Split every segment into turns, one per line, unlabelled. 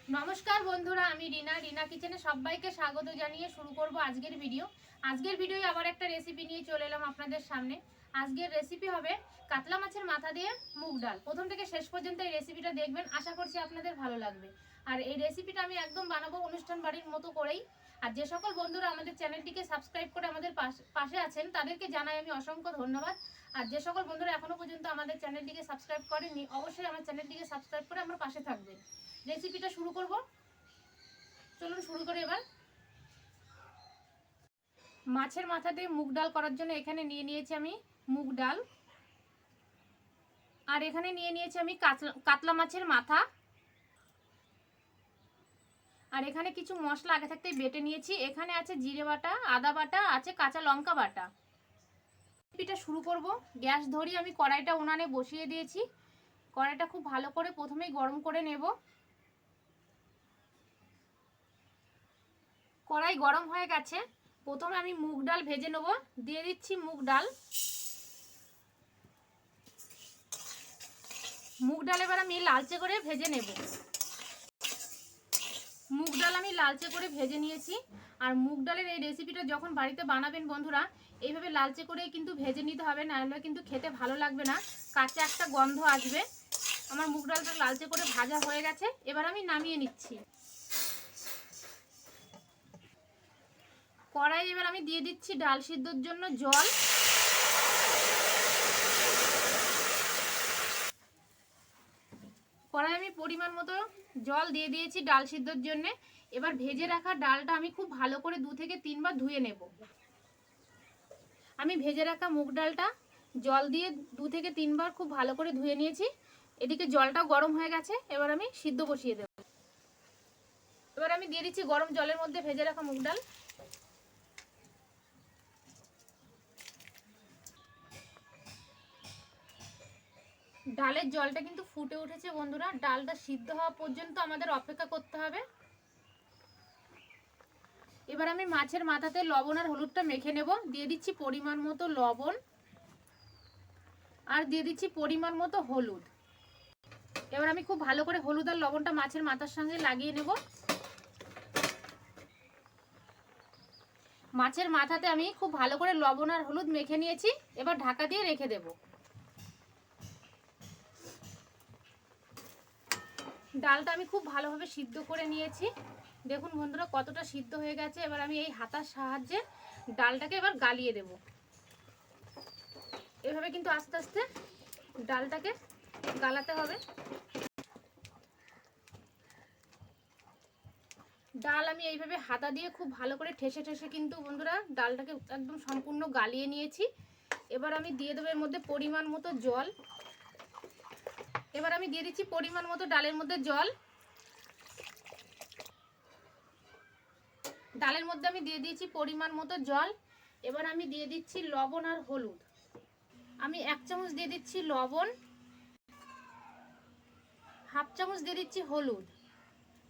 নমস্কার বন্ধুরা, আমি রিনা কিচেনে সবাইকে স্বাগত জানিয়ে শুরু করব আজকের ভিডিও। আবার একটা রেসিপি নিয়ে চলে এলাম আপনাদের সামনে। আজকের রেসিপি হবে কাতলা মাছের মাথা দিয়ে মুগ ডাল। প্রথম থেকে শেষ পর্যন্ত এই রেসিপিটা দেখবেন, আশা করছি আপনাদের ভালো লাগবে। আর এই রেসিপিটা আমি একদম বানাবো অনুষ্ঠান বাড়ির মতো করেই। আর যে সকল বন্ধুরা আমাদের চ্যানেলটিকে সাবস্ক্রাইব করে আমাদের পাশে আছেন তাদেরকে জানাই আমি অসংখ্য ধন্যবাদ। আর যে সকল বন্ধুরা এখনো পর্যন্ত আমাদের চ্যানেলটিকে সাবস্ক্রাইব করেননি, অবশ্যই আমার চ্যানেলটিকে সাবস্ক্রাইব করে আমার পাশে থাকবেন। রেসিপিটা শুরু করব, চলুন শুরু করে। এবার মাছের মাথা দিয়ে মুগ ডাল করার জন্য এখানে নিয়ে নিয়েছি আমি মুগ ডাল, আর এখানে নিয়ে নিয়েছি আমি কাতলা মাছের মাথা, আর এখানে কিছু মশলা আগে থাকতেই বেটে নিয়েছি। এখানে আছে জিরে বাটা, আদা বাটা, আছে কাঁচা লঙ্কা বাটা। রেসিপিটা শুরু করব। গ্যাস ধরিয়ে আমি কড়াইটা উনানে বসিয়ে দিয়েছি। কড়াইটা খুব ভালো করে প্রথমেই গরম করে নেব। কড়াই গরম হয়ে গেছে, প্রথমে আমি মুগ ডাল ভেজে নেব। দিয়ে দিচ্ছি মুগ ডাল। মুগ ডাল এবার আমি লালচে করে ভেজে নেব। মুগ ডাল আমি লালচে করে ভেজে নিয়েছি। আর মুগ ডালের এই রেসিপিটা যখন বাড়িতে বানাবেন বন্ধুরা, এইভাবে লালচে করেই কিন্তু ভেজে নিতে হবে, নাহলে কিন্তু খেতে ভালো লাগবে না, কাঁচা একটা গন্ধ আসবে। আমার মুগ ডালটা লালচে করে ভাজা হয়ে গেছে, এবার আমি নামিয়ে নিচ্ছি। কড়াই এবার আমি দিয়ে দিচ্ছি ডাল সিদ্ধর জন্য জল। কড়াই আমি পরিমাণ মতো জল দিয়ে দিয়েছি ডাল সিদ্ধর জন্য। এবার ভেজে রাখা ডালটা আমি খুব ভালো করে 2 থেকে 3 বার ধুয়ে নেব। আমি ভেজে রাখা মুগ ডালটা জল দিয়ে 2 থেকে 3 বার খুব ভালো করে ধুয়ে নিয়েছি। এদিকে জলটাও গরম হয়ে গেছে, এবার আমি সিদ্ধ বসিয়ে দেব। এবার আমি দিয়ে দিচ্ছি গরম জলের মধ্যে ভেজে রাখা মুগ ডাল। ডালের জলটা কিন্তু ফুটে উঠেছে বন্ধুরা, ডালটা সিদ্ধ হওয়া পর্যন্ত আমাদের অপেক্ষা করতে হবে। এবার আমি মাছের মাথাতে লবণ আর হলুদটা মেখে নেব। দিয়ে দিচ্ছি পরিমাণ মতো লবণ, আর দিয়ে দিচ্ছি পরিমাণ মতো হলুদ। এবার আমি খুব ভালো করে হলুদ আর লবণটা মাছের মাথার সঙ্গে লাগিয়ে নেব। মাছের মাথাতে আমি খুব ভালো করে লবণ আর হলুদ মেখে নিয়েছি। এবার ঢাকা দিয়ে রেখে দেব। ডালটা আমি খুব ভালোভাবে সিদ্ধ করে নিয়েছি। দেখুন বন্ধুরা কতটা সিদ্ধ হয়ে গেছে। এবার আমি এই হাতার সাহায্যে ডালটাকে এবার গালিয়ে দেব। এভাবে কিন্তু আস্তে আস্তে ডালটাকে গালাতে হবে। ডাল আমি এইভাবে হাতা দিয়ে খুব ভালো করে ঠেসে ঠেসে কিন্তু বন্ধুরা ডালটাকে একদম সম্পূর্ণ গালিয়ে নিয়েছি। এবার আমি দিয়ে দেবো এর মধ্যে পরিমাণ মতো জল। এবার আমি দিয়ে দিচ্ছি পরিমাণ মতো ডালের মধ্যে জল। ডালের মধ্যে আমি দিয়ে দিয়েছি পরিমাণ মতো জল। এবার আমি দিয়ে দিচ্ছি লবণ আর হলুদ। আমি 1 চামচ দিয়ে দিচ্ছি লবণ, 1/2 চামচ দিয়ে দিচ্ছি হলুদ।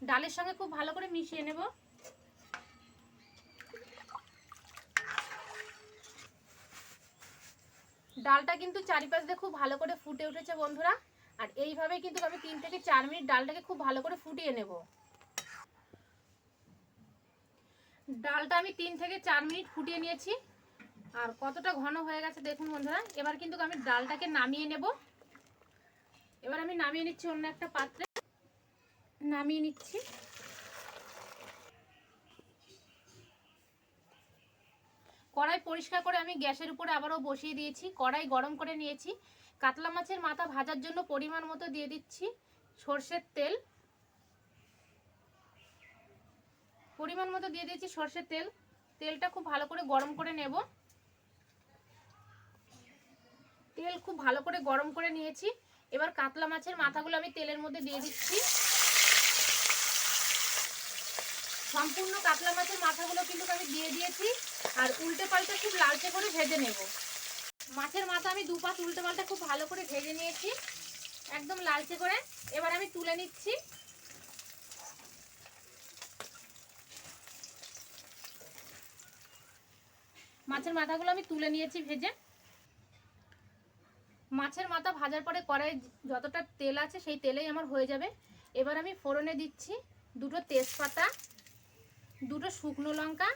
ডালের সঙ্গে খুব ভালো করে মিশিয়ে নেব। ডালটা কিন্তু চারিপাশ দিয়ে খুব ভালো করে ফুটে উঠেছে বন্ধুরা। আর এইভাবে কিন্তু আমি 3 থেকে 4 মিনিট ডালটাকে খুব ভালো করে ফুটিয়ে নেব। ডালটা আমি 3 থেকে 4 মিনিট ফুটিয়ে নিয়েছি। আর কতটা ঘন হয়ে গেছে দেখুন বন্ধুরা। এবার কিন্তু আমি ডালটাকে নামিয়ে নেব। এবার আমি নামিয়ে নিচ্ছি অন্য একটা পাত্রে, নামিয়ে নিচ্ছি। কড়াই পরিষ্কার করে আমি গ্যাসের উপরে আবারও বসিয়ে দিয়েছি। কড়াই গরম করে নিয়েছি। কাতলা মাছের মাথা ভাজার জন্য পরিমাণ মতো দিয়ে দিচ্ছি সরষের তেল। পরিমাণ মতো দিয়ে দিয়েছি সরষের তেল। তেলটা খুব ভালো করে গরম করে নেব। তেল খুব ভালো করে গরম করে নিয়েছি। এবার কাতলা মাছের মাথাগুলো আমি তেলের মধ্যে দিয়ে দিচ্ছি। সম্পূর্ণ কাতলা মাছের মাথাগুলো কিন্তু আমি দিয়ে দিয়েছি। আর উল্টে পাল্টে খুব লালচে করে ভেজে নেব। মাছের মাথা আমি 2 পাশ উল্টে পাল্টে খুব ভালো করে ভেজে নিয়েছি, একদম লালচে করে। এবার আমি তুলে নিচ্ছি। মাছের মাথাগুলো আমি তুলে নিয়েছি ভেজে। মাছের মাথা ভাজার পরে কড়াইয়ে যতটা তেল আছে সেই তেলেই আমার হয়ে যাবে। এবার আমি ফোড়নে দিচ্ছি দুটো তেজপাতা, দুটো শুকনো লঙ্কা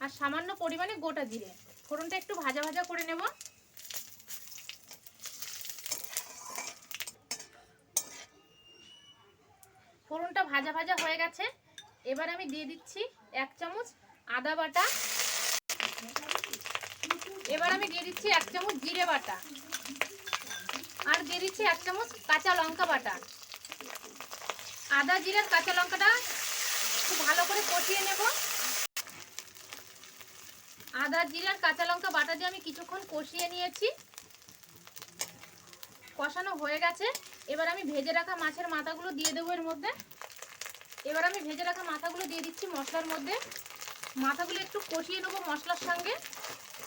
আর সামান্য পরিমাণে গোটা জিরে। ফোড়নটা একটু ভাজা ভাজা করে নেব। ফোড়নটা ভাজা ভাজা হয়ে গেছে। এবার আমি দিয়ে দিচ্ছি 1 চামচ আদা বাটা। এবার আমি দিয়ে দিচ্ছি 1 চামচ জিরে বাটা আর দিয়ে দিচ্ছি 1 চামচ কাঁচা লঙ্কা বাটা। আদা জিরার কাঁচা লঙ্কাটা খুব ভালো করে কষিয়ে নেব। আদা জিরার কাঁচা লঙ্কা বাটা দিয়ে আমি কিছুক্ষণ কষিয়ে নিয়েছি। কষানো হয়ে গেছে। এবার আমি ভেজে রাখা মাছের মাথাগুলো দিয়ে দেবো এর মধ্যে। এবার আমি ভেজে রাখা মাথাগুলো দিয়ে দিচ্ছি মশলার মধ্যে। মাথাগুলো একটু কষিয়ে নেবো মশলার সঙ্গে।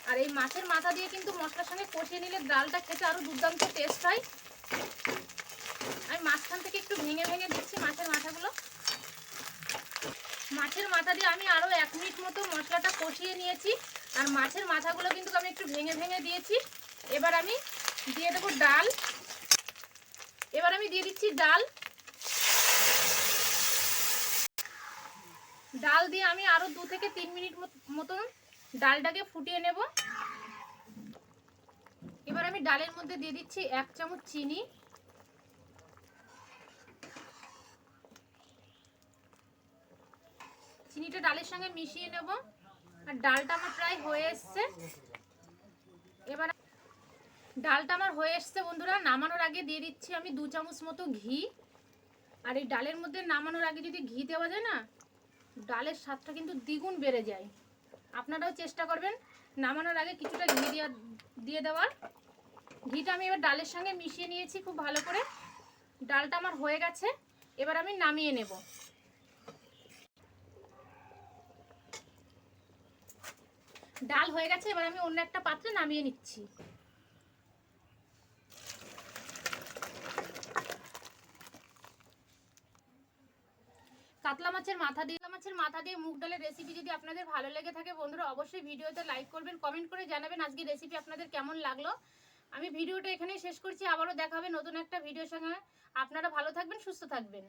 আর এই মাছের মাথা দিয়ে কিন্তু মশলার সঙ্গে কষিয়ে নিলে ডালটা খেতে আরও দুর্দান্ত টেস্ট হয়। আমি মাঝখান থেকে একটু ভেঙে ভেঙে দিচ্ছি মাছের মাথাগুলো। মাছের মাথা দিয়ে আমি আরও 1 মিনিট মতো মশলাটা কষিয়ে নিয়েছি। আর মাছের মাথাগুলো কিন্তু আমি একটু ভেঙে ভেঙে দিয়েছি। এবার আমি দিয়ে দেবো ডাল। এবার আমি দিয়ে দিচ্ছি ডাল। ডাল দিয়ে আমি আরও 2 থেকে 3 মিনিট মতন ডালটাকে ফুটিয়ে নেব। এবার আমি ডালের মধ্যে দিয়ে দিচ্ছি 1 চামচ চিনি। চিনিটা ডালের সঙ্গে মিশিয়ে নেব। আর ডালটা আমার প্রায় হয়ে এসছে। এবার ডালটা আমার হয়ে এসছে বন্ধুরা। নামানোর আগে দিয়ে দিচ্ছি আমি 2 চামচ মতো ঘি। আর এই ডালের মধ্যে নামানোর আগে যদি ঘি দেওয়া যায় না, ডালের স্বাদটা কিন্তু দ্বিগুণ বেড়ে যায়। আপনারাও চেষ্টা করবেন নামানোর আগে কিছুটা ঘি দিয়ে দেওয়ার। ঘিটা আমি এবার ডালের সঙ্গে মিশিয়ে নিয়েছি খুব ভালো করে। ডালটা আমার হয়ে গেছে। এবার আমি নামিয়ে নেব। ডাল হয়ে গেছে। এবার আমি অন্য একটা পাত্রে নামিয়ে নিচ্ছি। কাতলা মাছের মাথা দিয়ে মুগ ডালের রেসিপি যদি আপনাদের ভালো লেগে থাকে বন্ধুরা, অবশ্যই ভিডিওতে লাইক করবেন, কমেন্ট করে জানাবেন আজকের রেসিপি আপনাদের কেমন লাগলো। আমি ভিডিওটা এখানেই শেষ করছি। আবারও দেখা হবে নতুন একটা ভিডিওর সঙ্গে। আপনারা ভালো থাকবেন, সুস্থ থাকবেন।